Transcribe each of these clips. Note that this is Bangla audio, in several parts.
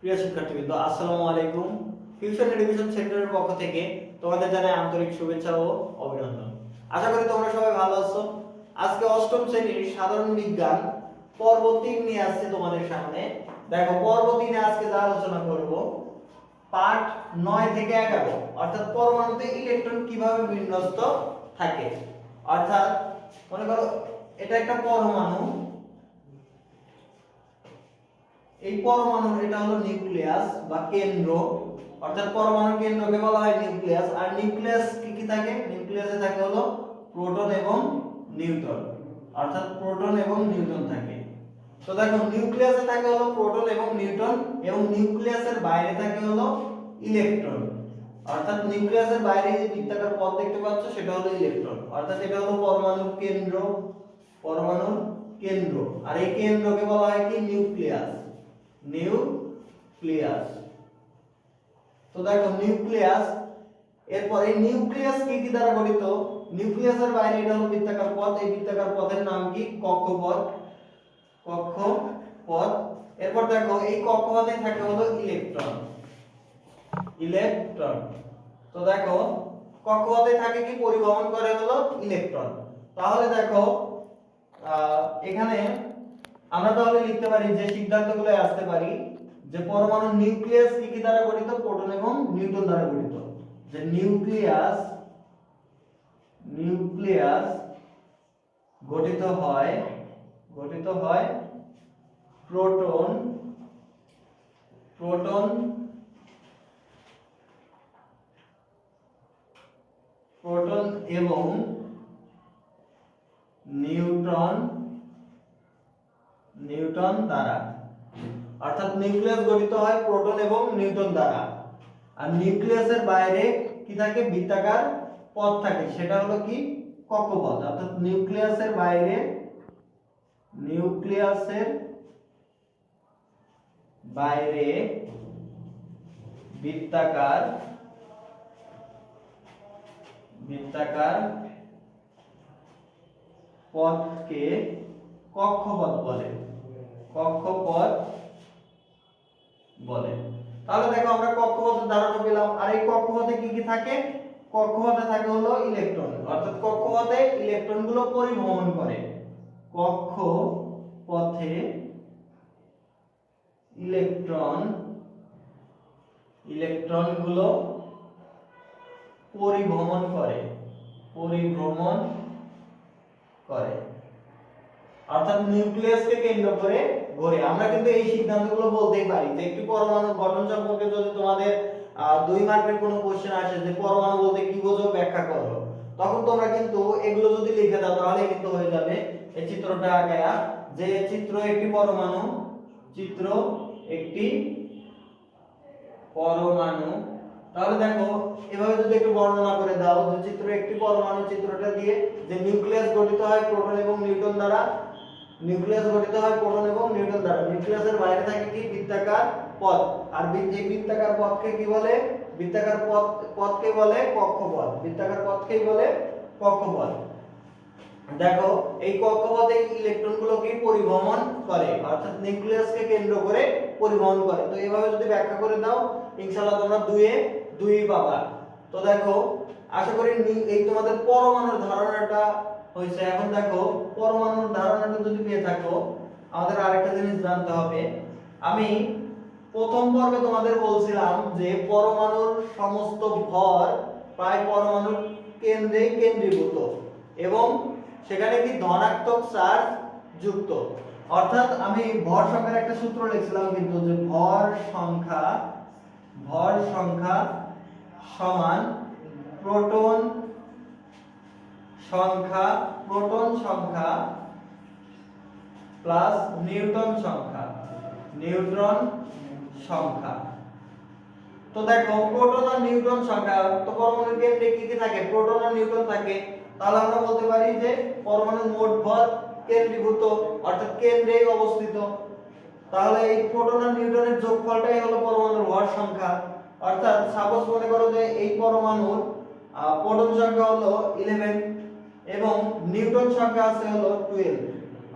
প্রিয় শিক্ষার্থীবৃন্দ, আসসালামু আলাইকুম। ফিউচার এডুকেশন সেন্টারের পক্ষ থেকে তোমাদের জানাই আন্তরিক শুভেচ্ছা ও অভিনন্দন। আশা করি তোমরা সবাই ভালো আছো। আজকে অষ্টম শ্রেণীর সাধারণ বিজ্ঞান পর্ব 3 নিয়ে আসছে তোমাদের সামনে। দেখো, পর্ব 3 এ আজকে যা আলোচনা করব, পার্ট 9 থেকে 11, অর্থাৎ পরমাণুতে ইলেকট্রন কিভাবে বিন্যস্ত থাকে। অর্থাৎ মনে করো এটা একটা পরমাণু, এই পরমাণুর এটা হলো নিউক্লিয়াস বা কেন্দ্র, অর্থাৎ পরমাণুর কেন্দ্রকে বলা হয় নিউক্লিয়াস। আর নিউক্লিয়াস কি কি থাকে? নিউক্লিয়াসে থাকে হলো প্রোটন এবং নিউট্রন, অর্থাৎ প্রোটন এবং নিউট্রন থাকে। তো দেখো, নিউক্লিয়াসে থাকে হলো প্রোটন এবং নিউট্রন, এবং নিউক্লিয়াসের বাইরে থাকে হলো ইলেকট্রন। অর্থাৎ নিউক্লিয়াসের বাইরে যে বৃত্তাকার পথ দেখতে পাচ্ছ সেটা হলো ইলেকট্রন, অর্থাৎ এটা হলো পরমাণুর কেন্দ্র, পরমাণুর কেন্দ্র। আর এই কেন্দ্রকে বলা হয় কি? Nucleus, nucleus. তো দেখো, নিউক্লিয়াস, এরপর এই নিউক্লিয়াস কি কি দ্বারা গঠিত? নিউক্লিয়াসের বাইরে এটা হলো বৃত্তাকার পথ, এই বৃত্তাকার পথের নাম কি? কক্ষপথ, কক্ষপথ। এরপর দেখো, এই কক্ষপথে থাকে হলো ইলেকট্রন, ইলেকট্রন। তো দেখো, কক্ষপথে থাকে কি? পরিবহন করে হলো ইলেকট্রন। তাহলে দেখো, এখানে আমরা তাহলে লিখতে পারি, যে সিদ্ধান্তগুলো আসতে পারি, যে পরমাণুর নিউক্লিয়াস কি কি দ্বারা গঠিত? প্রোটন এবং নিউট্রন দ্বারা গঠিত। যে নিউক্লিয়াস, নিউক্লিয়াস গঠিত হয় প্রোটন, প্রোটন, প্রোটন এবং নিউট্রন, নিউট্রন দ্বারা। অর্থাৎ নিউক্লিয়াস গঠিত হয় প্রোটন এবং নিউট্রন দ্বারা। আর নিউক্লিয়াসের বাইরে কি থাকে? বৃত্তাকার পথ থাকে, সেটা হলো কি? কক্ষপথ। অর্থাৎ নিউক্লিয়াসের বাইরে, নিউক্লিয়াসের বাইরে বৃত্তাকার, বৃত্তাকার পথকে কক্ষপথ বলে, কক্ষপথ বলে। তাহলে দেখো, আমরা কক্ষপথের ধারণা পেলাম। আর এই কক্ষপথে কি কি থাকে? কক্ষপথে থাকে হলো ইলেকট্রন, অর্থাৎ কক্ষপথে ইলেকট্রন গুলো পরিভ্রমণ করে। কক্ষপথে ইলেকট্রন, ইলেকট্রন গুলো পরিভ্রমণ করে, পরিভ্রমণ করে। অর্থাৎ নিউক্লিয়াসকে কেন্দ্র করে ঘোরে। আমরা কিন্তু এই সিদ্ধান্তগুলো বলতেই পারি যে একটি পরমাণুর গঠন সম্পর্কে যদি তোমাদের 2 মার্কের কোনো কোশ্চেন আসে যে পরমাণু বলতে কি বোঝো, ব্যাখ্যা করো, তখন তোমরা কিন্তু এগুলো যদি লিখে দাও তাহলে কিন্তু হয়ে যাবে। এই চিত্রটা আঁকায়া, যে চিত্র একটি পরমাণু, চিত্র একটি পরমাণু। তাহলে দেখো, এভাবে যদি একটু বর্ণনা করে দাও যে চিত্র একটি পরমাণু, চিত্রটা দিয়ে, যে নিউক্লিয়াস গঠিত হয় প্রোটন এবং নিউট্রন দ্বারা, নিউক্লিয়াস গঠিত হয় প্রোটন এবং নিউট্রন দ্বারা। নিউক্লিয়াসের বাইরে থাকে কি? বৃত্তাকার পথ। আর এই বৃত্তাকার পথকে কি বলে? বৃত্তাকার পথকে বলে কক্ষপথ, বৃত্তাকার পথকেই বলে কক্ষপথ। দেখো, এই কক্ষপথে ইলেকট্রন গুলো কি পরিভ্রমণ করে, অর্থাৎ নিউক্লিয়াসকে কেন্দ্র করে পরিভ্রমণ করে। তো এইভাবে যদি ব্যাখ্যা করে দাও, ইনশাআল্লাহ তোমরা 2 এ 2 পাবা। তো দেখো, আশা করি এই তোমাদের পরমাণুর ধারণাটা হয়েছে। এখন দেখো, পরমাণুর ধারণাটা যদি পেয়ে থাকো, আমাদের আরেকটা জিনিস জানতে হবে। আমি প্রথম পর্বে তোমাদের বলছিলাম যে পরমাণুর সমস্ত ভর প্রায় পরমাণুর কেন্দ্রে কেন্দ্রীভূত, এবং সেখানে কি ধনাত্মক চার্জ যুক্ত। অর্থাৎ আমি ভর সংখ্যার একটা সূত্র লিখছিলাম কিন্তু, যে ভর সংখ্যা সমান প্রোটন সংখ্যা প্লাস নিউট্রন সংখ্যা। তো দেখো, প্রোটন আর নিউট্রন সংখ্যা, তো পরমাণুর কেন্দ্রে কি কি থাকে? প্রোটন আর নিউট্রন থাকে। তাহলে আমরা বলতে পারি যে পরমাণুর মোট ভর কেন্দ্রীভূত, অর্থাৎ কেন্দ্রেই অবস্থিত। তাহলে এই প্রোটন আর নিউট্রনের যোগফলটাই হলো পরমাণুর ভর সংখ্যা। অর্থাৎ সাপোজ মনে করো যে এই পরমাণুর প্রোটন সংখ্যা হলো 11 এবং নিউট্রন সংখ্যা আছে হলো 12।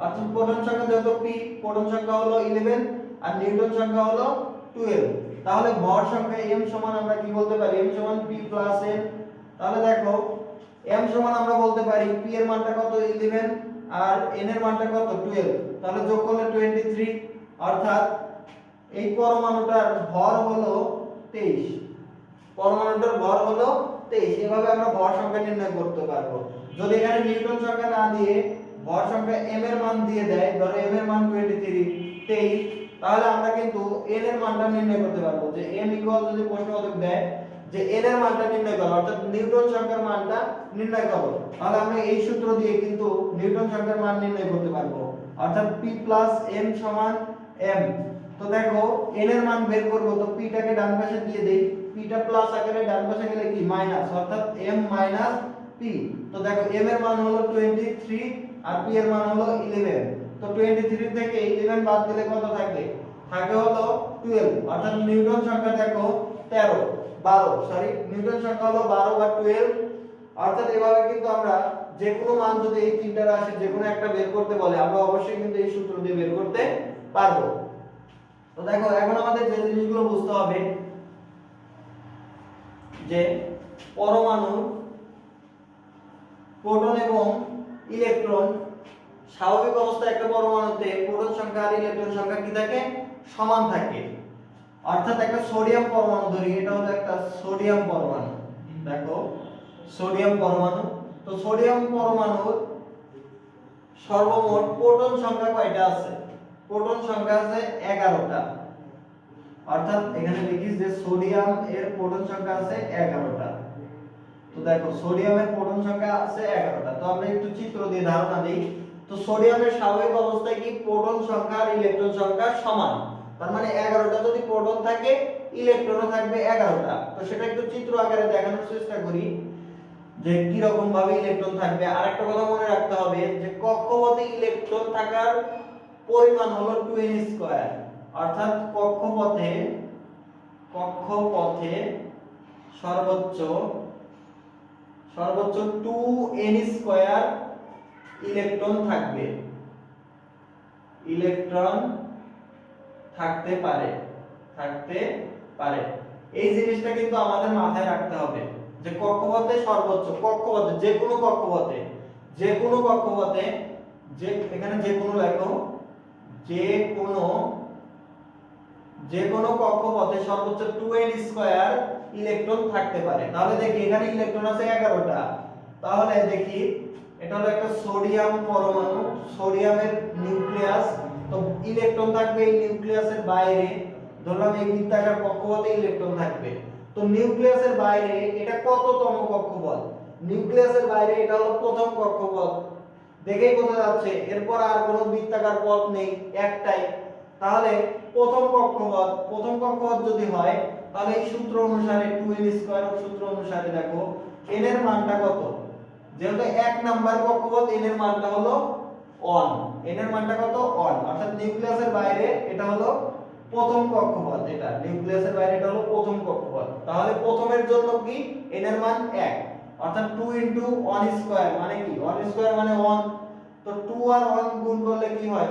অর্থাৎ প্রোটন সংখ্যা যেহেতু p, প্রোটন সংখ্যা হলো 11 আর নিউট্রন সংখ্যা হলো 12। তাহলে ভর সংখ্যা m সমান আমরা কি বলতে পারি? m সমান p প্লাস n। তাহলে দেখো m সমান আমরা বলতে পারি p এর মানটা কত 11 আর n এর মানটা কত 12। তাহলে যোগ করলে 23, অর্থাৎ এই পরমাণুটার ভর হলো 23। পরমাণুটার ভর হলো 23। এভাবে আমরা ভর সংখ্যা নির্ণয় করতে পারবো। যদি এখানে নিউটন সংখ্যা না দিয়ে ভর সংখ্যা m এর মান দিয়ে দেয়, ধরো m এর মান 23, তাহলে আমরা কিন্তু n এর মানটা নির্ণয় করতে পারবো। যে m ইকুয়াল যদি প্রশ্নবোধক দেয় যে n এর মানটা নির্ণয় করো, অর্থাৎ নিউটন সংখ্যার মানটা নির্ণয় করো, তাহলে আমরা এই সূত্র দিয়ে কিন্তু নিউটন সংখ্যার মান নির্ণয় করতে পারবো। অর্থাৎ p n সমান m। তো দেখো n এর মান বের করব, তো p টাকে ডান পাশে দিয়ে দেই, p টা প্লাস আকারে ডান পাশে গেলে কি মাইনাস, অর্থাৎ m মাইনাস p। তো দেখো m এর মান হলো 23 আর p এর মান হলো 11। তো 23 থেকে 11 বাদ দিলে কত থাকে? থাকে হলো 12। অর্থাৎ নিউটন সংখ্যা দেখো 12 নিউটন সংখ্যা হলো 12 বা 12। অর্থাৎ এভাবে কিন্তু আমরা যে কোনো মান যদি এই তিনটা রাশি যে কোনো একটা বের করতে বলে, আমরা অবশ্যই কিন্তু এই সূত্র দিয়ে বের করতে পারবো। তো দেখো এখন আমাদের যে জিনিসগুলো বুঝতে হবে যে পরমাণু, প্রোটন এবং ইলেকট্রন, স্বাভাবিক অবস্থায় একটা পরমাণুতে প্রোটন সংখ্যা আর ইলেকট্রন সংখ্যা কি থাকে? সমান থাকে। অর্থাৎ একটা সোডিয়াম পরমাণু ধরি, এটা হলো একটা সোডিয়াম পরমাণু। দেখো সোডিয়াম পরমাণু, তো সোডিয়াম পরমাণুর সর্বমোট প্রোটন সংখ্যা কয়টা আছে? প্রোটন সংখ্যা আছে 11টা। অর্থাৎ এখানে লিখি যে সোডিয়াম এর প্রোটন সংখ্যা আছে 11টা। তো দেখো সোডিয়ামের প্রোটন সংখ্যা আছে 11টা। তো আমরা একটু চিত্র দিয়ে ধারণা দেই। তো সোডিয়ামের স্বাভাবিক অবস্থায় কি প্রোটন সংখ্যা আর ইলেকট্রন সংখ্যা সমান। তার মানে 11টা যদি প্রোটন থাকে, ইলেকট্রনও থাকবে 11টা। তো সেটা একটু চিত্র আকারে দেখানোর চেষ্টা করি যে কি রকম ভাবে ইলেকট্রন থাকবে। আরেকটা কথা মনে রাখতে হবে যে কক্ষপথে ইলেকট্রন থাকার পরিমাণ হলো 2n²। অর্থাৎ কক্ষপথে সর্বোচ্চ 2n² ইলেকট্রন থাকবে, ইলেকট্রন থাকতে পারে। এই জিনিসটা কিন্তু আমাদের মাথায় রাখতে হবে যে কক্ষপথে সর্বোচ্চ, যে কোনো কক্ষপথে যে এখানে যে কোনো লেখো, যে কোনো কক্ষপথে সর্বোচ্চ 2n² ইলেকট্রন থাকতে পারে। তাহলে দেখি এখানে ইলেকট্রন আছে 11টা। তাহলে দেখি এটা হলো একটা সোডিয়াম পরমাণু, সোডিয়ামের নিউক্লিয়াস। তো ইলেকট্রন থাকবে এই নিউক্লিয়াসের বাইরে, ধরলাম এই বৃত্তাকার কক্ষপথে ইলেকট্রন থাকবে। তো নিউক্লিয়াসের বাইরে এটা কততম কক্ষপথ? নিউক্লিয়াসের বাইরে এটা হলো প্রথম কক্ষপথ। দেখেই বোঝা যাচ্ছে এরপর আর কোনো বৃত্তাকার পথ নেই, একটাই। তাহলে প্রথম কক্ষপথ যদি হয়, তাহলে এই সূত্র অনুসারে 2n² সূত্র অনুসারে দেখো n এর মানটা কত? যেহেতু এক নাম্বার কক্ষপথ, n এর মানটা হলো 1। n এর মানটা কত? 1। অর্থাৎ নিউক্লিয়াসের বাইরে এটা হলো প্রথম কক্ষপথ, এটা নিউক্লিয়াসের বাইরে এটা হলো প্রথম কক্ষপথ। তাহলে প্রথমের জন্য কি n এর মান 1। অর্থাৎ 2 * 1² মানে কি? 1² মানে 1। তো 2 আর 1 গুণ করলে কি হয়?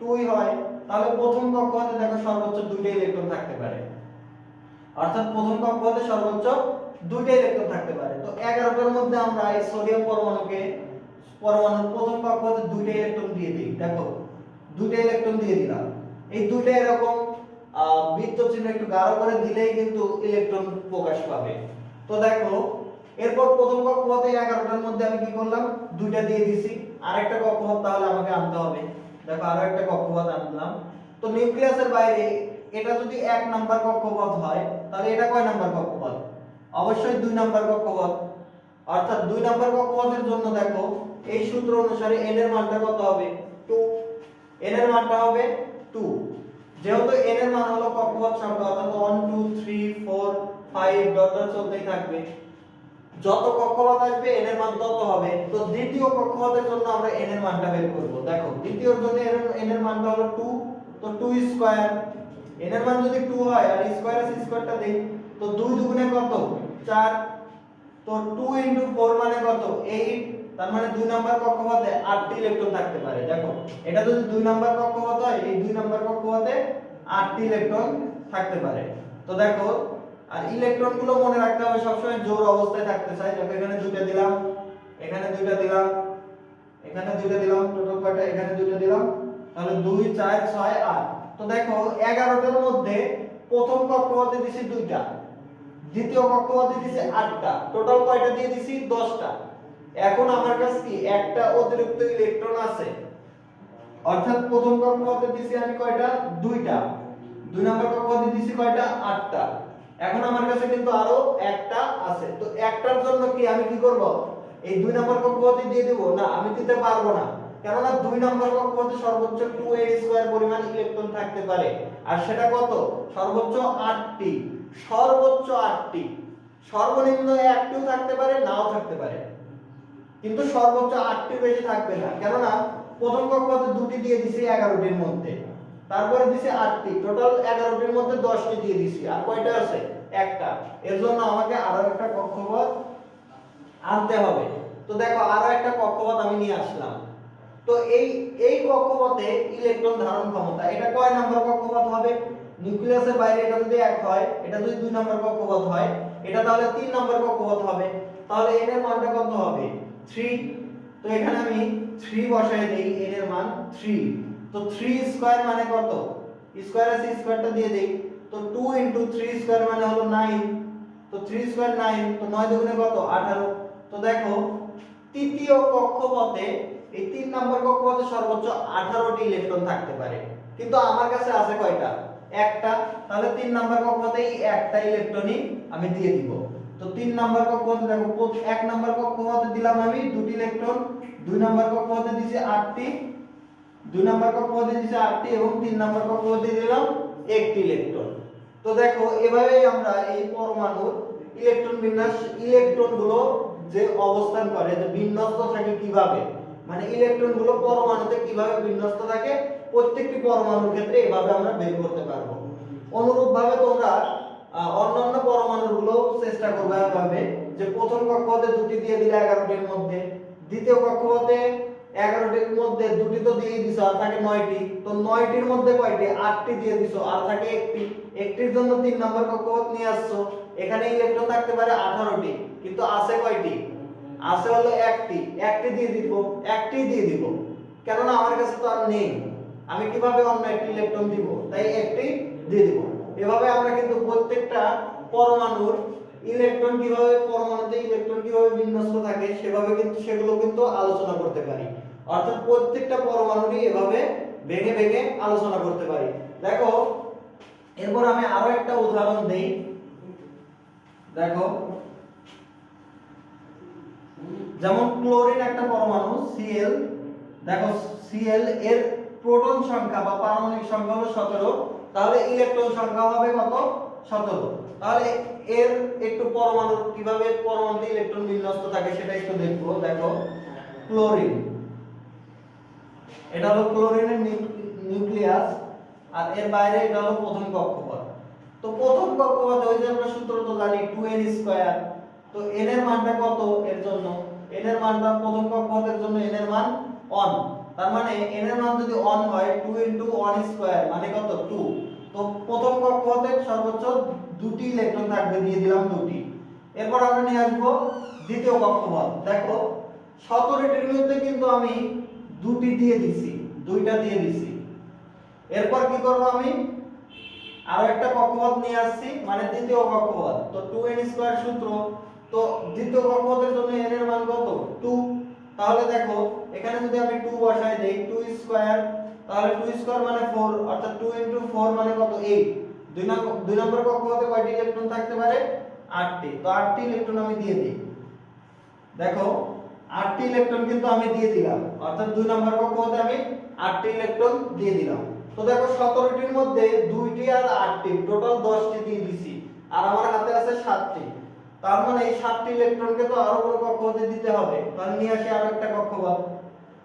2ই হয়। তাহলে প্রথম কক্ষপথে দেখো সর্বোচ্চ 2টা ইলেকট্রন থাকতে পারে। অর্থাৎ প্রথম কক্ষপথে সর্বোচ্চ 2টা ইলেকট্রন থাকতে পারে। তো 11টার মধ্যে আমরা এই সোডিয়াম পরমাণুর প্রথম কক্ষপথে 2টা ইলেকট্রন দিয়ে দিই। দেখো 2টা ইলেকট্রন দিয়ে দিলাম। এই দুইটা এরকম বৃত্ত চিহ্ন একটু গাঢ় করে দিলেই কিন্তু ইলেকট্রন প্রকাশ পাবে। তো দেখো এরপর প্রথম কক্ষপথে 11টার মধ্যে আমি কি করলাম? 2টা দিয়ে দিছি। আরেকটা কক্ষপথ তাহলে আমাকে আনতে হবে। দেখো আরো একটা কক্ষপথ আনলাম। তো নিউক্লিয়াসের বাইরে এটা যদি 1 নাম্বার কক্ষপথ হয়, তাহলে এটা কয় নাম্বার কক্ষপথ? অবশ্যই 2 নাম্বার কক্ষপথ। অর্থাৎ 2 নাম্বার কক্ষপথের জন্য দেখো এই সূত্র অনুসারে n এর মানটা কত হবে? 2। n এর মানটা হবে 2। যেহেতু n এর মান হলো কক্ষপথ সংখ্যা, অর্থাৎ 1 2 3 4 5 ডট ডট চলতেই থাকবে। যত কক্ষপথ আসবে n এর মান তত হবে। তো দ্বিতীয় কক্ষপথের জন্য আমরা n এর মানটা বের করব। দেখো দ্বিতীয়র জন্য n এর মানটা হলো 2। তো 2², n এর মান যদি 2 হয় আর স্কয়ার আছে স্কয়ারটা দেই, তো 2 দুগুণে কত? 4। তো 2 * 4 মানে কত? 8। তার মানে 2 নাম্বার কক্ষপথে 8টি ইলেকট্রন থাকতে পারে। দেখো এটা যদি 2 নাম্বার কক্ষপথ হয়, এই 2 নাম্বার কক্ষপথে 8টি ইলেকট্রন থাকতে পারে। তো দেখো আর ইলেকট্রন গুলো মনে রাখতে হবে সবসময় জোড় অবস্থায় থাকতে চাই। দেখো এখানে দুটো দিলাম, এখানে দুটো দিলাম, এখানে দুটো দিলাম, টোটাল কয়টা এখানে দুটো দিলাম, তাহলে 2 4 6 8। তো দেখো 11টার মধ্যে প্রথম কক্ষপথে দিছি 2টা, দ্বিতীয় কক্ষপথে দিছি 8টা, টোটাল কয়টা দিয়ে দিছি 10টা। এখন আমার কাছে কি একটা অতিরিক্ত ইলেকট্রন আছে, অর্থাৎ প্রথম কক্ষপথে দিছি আমি কয়টা 2টা, দুই নম্বর কক্ষপথে দিছি কয়টা 8টা। এখন আমার কাছে কিন্তু আরো একটা আছে, তো একটার জন্য কি আমি কি করব, এই 2 নম্বর কক্ষপথে দিয়ে দেব না, আমি দিতে পারবো না, কেননা 2 নম্বর কক্ষপথে সর্বোচ্চ 2a² পরিমাণ ইলেকট্রন থাকতে পারে, আর সেটা কত সর্বোচ্চ 8টি, সর্বোচ্চ 8টি, সর্বনিম্ন একটিও থাকতে পারে নাও থাকতে পারে, কিন্তু সর্বোচ্চ 8টির বেশি থাকবে না, কেননা প্রথম কক্ষপথে 2টি দিয়ে দিছি 11টির মধ্যে, তারপরে দিছি 8টি, টোটাল 11টির মধ্যে 10টি দিয়ে দিছি, আর কয়টা আছে একটা, এর জন্য আমাকে আরো একটা কক্ষপথ আনতে হবে। তো দেখো আরো একটা কক্ষপথ আমি নিয়ে আসলাম। তো এই কক্ষপথে ইলেকট্রন ধারণ ক্ষমতা, এটা কয় নাম্বার কক্ষপথ হবে, নিউক্লিয়াসের বাইরে এটা যদি 1 হয়, এটা যদি 2 নাম্বার কক্ষপথ হয়, এটা তাহলে 3 নাম্বার কক্ষপথ হবে, তাহলে n এর মানটা কত হবে 3। তো এখানে আমি 3 বসাই দেই, n এর মান 3। তো 3 স্কয়ার মানে কত, স্কয়ার আছে স্কয়ারটা দিয়ে দেই, তো 2 3 স্কয়ার মানে হলো 9, তো 3 স্কয়ার 9, তো 9 দুগুণে কত 18। তো দেখো তৃতীয় কক্ষপথে, এই 3 নাম্বার কক্ষপথে সর্বোচ্চ 18টি ইলেকট্রন থাকতে পারে, কিন্তু আমার কাছে আছে কয়টা একটা, তাহলে 3 নাম্বার কক্ষপথে এই একটা ইলেকট্রনই আমি দিয়ে দিব। তো 3 নাম্বার কক্ষপথে দেখো 1 নাম্বার কক্ষপথে দিলাম আমি 2টি ইলেকট্রন, 2 নাম্বার কক্ষপথে দিছি 8টি, 2 নাম্বার কক্ষপথে দিছি 8টি, এবং 3 নাম্বার কক্ষপথে দিলাম 1টি ইলেকট্রন। তো দেখো এভাবেই আমরা এই পরমাণুর ইলেকট্রন বিন্যাস, ইলেকট্রনগুলো যে অবস্থান করে, যে বিন্যস্ত থাকে কিভাবে, মানে ইলেকট্রনগুলো পরমাণুতে কিভাবে বিন্যস্ত থাকে প্রত্যেকটি পরমাণুর ক্ষেত্রে এভাবে আমরা বের করতে পারবো। অনুরূপভাবে তোমরা অন্যান্য পরমাণুগুলো চেষ্টা করবে এভাবে, যে প্রথম কক্ষপথে 2টি দিয়ে দিলে 11টির মধ্যে, দ্বিতীয় কক্ষপথে 11টির মধ্যে 2টি তো দিয়ে দিছো, আর থাকে 9টি, তো 9টির মধ্যে কয়টি 8টি দিয়ে দিছো, আর থাকে 1টি, 1টির জন্য 3 নম্বর কক্ষপথ নিয়ে আসছো, এখানে ইলেকট্রন থাকতে পারে 18টি, কিন্তু আছে কয়টি, আছে হলো 1টি, 1টি দিয়ে দিব, 1টি দিয়ে দিব, কেননা আমার কাছে তো আর নেই, আমি কিভাবে অন্য একটি ইলেকট্রন দিব, তাই 1টি দিয়ে দিব। এভাবে আমরা কিন্তু প্রত্যেকটা পরমাণুর ইলেকট্রন কিভাবে, পরমাণুতে ইলেকট্রন কিভাবে বিন্যস্ত থাকে সেভাবে কিন্তু সেগুলো কিন্তু আলোচনা করতে পারি, অর্থাৎ প্রত্যেকটা পরমাণুরই এভাবে ভেঙে ভেঙে আলোচনা করতে পারি। দেখো এরপর আমি আরো একটা উদাহরণ দেই। দেখো যেমন ক্লোরিন একটা পরমাণু Cl, দেখো Cl এর প্রোটন সংখ্যা বা পারমাণবিক সংখ্যা হলো 17, তাহলে ইলেকট্রন সংখ্যা হবে কত 17। তাহলে এর একটু পরমাণু কিভাবে পরমাণুতে ইলেকট্রন বিন্যস্ত থাকে সেটা একটু দেখবো। দেখো ক্লোরিন, এটা হলো ক্লোরিনের নিউক্লিয়াস, আর এর বাইরে এটা হলো প্রথম কক্ষপথ। তো প্রথম কক্ষপথে ওই যে আমরা সূত্র তো জানি 2n², তো n এর মানটা কত, এর জন্য n এর মানটা প্রথম কক্ষপথের জন্য n এর মান 1, তার মানে n এর মান যদি 1 হয় 2 1² মানে কত 2। তো প্রথম কক্ষপথে সর্বোচ্চ 2টি ইলেকট্রন থাকবে, দিয়ে দিলাম 2টি। এরপর আমরা নিয়ে আসবো দ্বিতীয় কক্ষপথ। দেখো 17টির মধ্যে কিন্তু আমি 2টি দিয়ে দিছি, 2টা দিয়ে দিছি। এরপর কি করব, আমি আরো একটা কক্ষপথ নিয়ে আসছি, মানে দ্বিতীয় কক্ষপথ। তো 2n² সূত্র, তো দ্বিতীয় কক্ষপথের জন্য n এর মান কত 2। তাহলে দেখো এখানে যদি আমি 2 বসাই দেই 2², তাহলে 2² মানে 4, অর্থাৎ 2 4 মানে কত 8। দুই নম্বর কক্ষপথে কয়টি ইলেকট্রন থাকতে পারে 8টি, তো 8টি ইলেকট্রন আমি দিয়ে দিই। দেখো 8টি ইলেকট্রন কিন্তু আমি দিয়ে দিলাম, অর্থাৎ 2 নম্বর কক্ষপথে আমি 8টি ইলেকট্রন দিয়ে দিলাম। তো দেখো 17টির মধ্যে 2টি আর 8টি টোটাল 10টি দিয়ে দিছি, আর আমার হাতে আছে 7টি, তার মানে এই 7টি ইলেকট্রনকে তো আরো কোনো কক্ষপথে দিতে হবে, তাহলে নিয়ে আসি আরো একটা কক্ষপথ।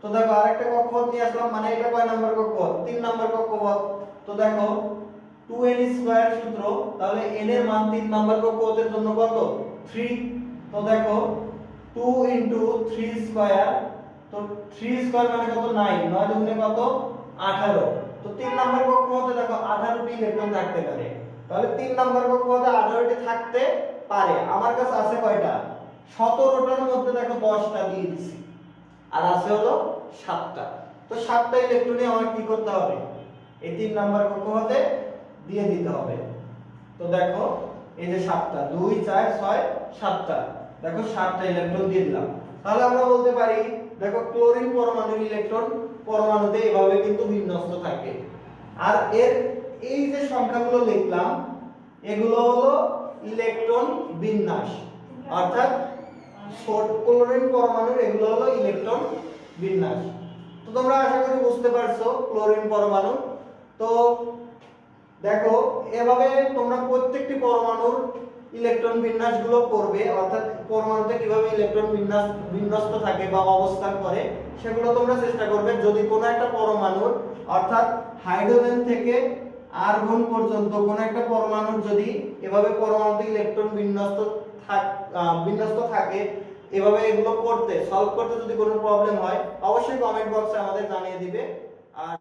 তো দেখো আরেকটা কক্ষপথ নিয়ে আসলাম, মানে এটা কয় নাম্বার কক্ষপথ 3 নাম্বার কক্ষপথ। তো দেখো 2n² সূত্র, তাহলে n এর মান 3 নাম্বার কক্ষপথের জন্য কত 3। তো দেখো 2 3², তো 3² মানে কত 9, 9 দুগুণে কত 18। তো 3 নাম্বার কক্ষপথে দেখো 18টি ইলেকট্রন থাকতে পারে, তাহলে 3 নাম্বার কক্ষপথে 18টি থাকতে পারে। আমার কাছে আছে কয়টা? 17টার মধ্যে দেখো 10টা দিয়ে দিছি, আর আছে হলো 7টা। তো 7টা ইলেকট্রনই আমার কি করতে হবে? এই 3 নাম্বার কক্ষপথে দিয়ে দিতে হবে। তো দেখো এই যে 7টা, 2 4 6 7টা, দেখো 7টা ইলেকট্রন দিয়ে দিলাম। তাহলে আমরা বলতে পারি দেখো ক্লোরিন পরমাণুর ইলেকট্রন পরমাণুতে এভাবে কিন্তু বিন্যস্ত থাকে। আর এর এই যে সংখ্যাগুলো লিখলাম এগুলো হলো ইলেকট্রন বিন্যাস, অর্থাৎ ক্লোরিন পরমাণুর এগুলো হলো ইলেকট্রন বিন্যাস। তো তোমরা আশা করি বুঝতে পারছো ক্লোরিন পরমাণু। তো দেখো এভাবে তোমরা প্রত্যেকটি পরমাণুর ইলেকট্রন বিন্যাসগুলো করবে, অর্থাৎ পরমাণুতে কিভাবে ইলেকট্রন বিন্যস্ত থাকে বা অবস্থান করে সেগুলো তোমরা চেষ্টা করবে। যদি কোনো একটা পরমাণুর অর্থাৎ হাইড্রোজেন থেকে আর্গন পর্যন্ত কোনো একটা পরমাণুর যদি এভাবে পরমাণুতে ইলেকট্রন বিন্যস্ত থাকে, এভাবে এগুলো করতে সলভ করতে যদি কোনো প্রবলেম হয় অবশ্যই কমেন্ট বক্সে আমাদের জানিয়ে দিবে। আর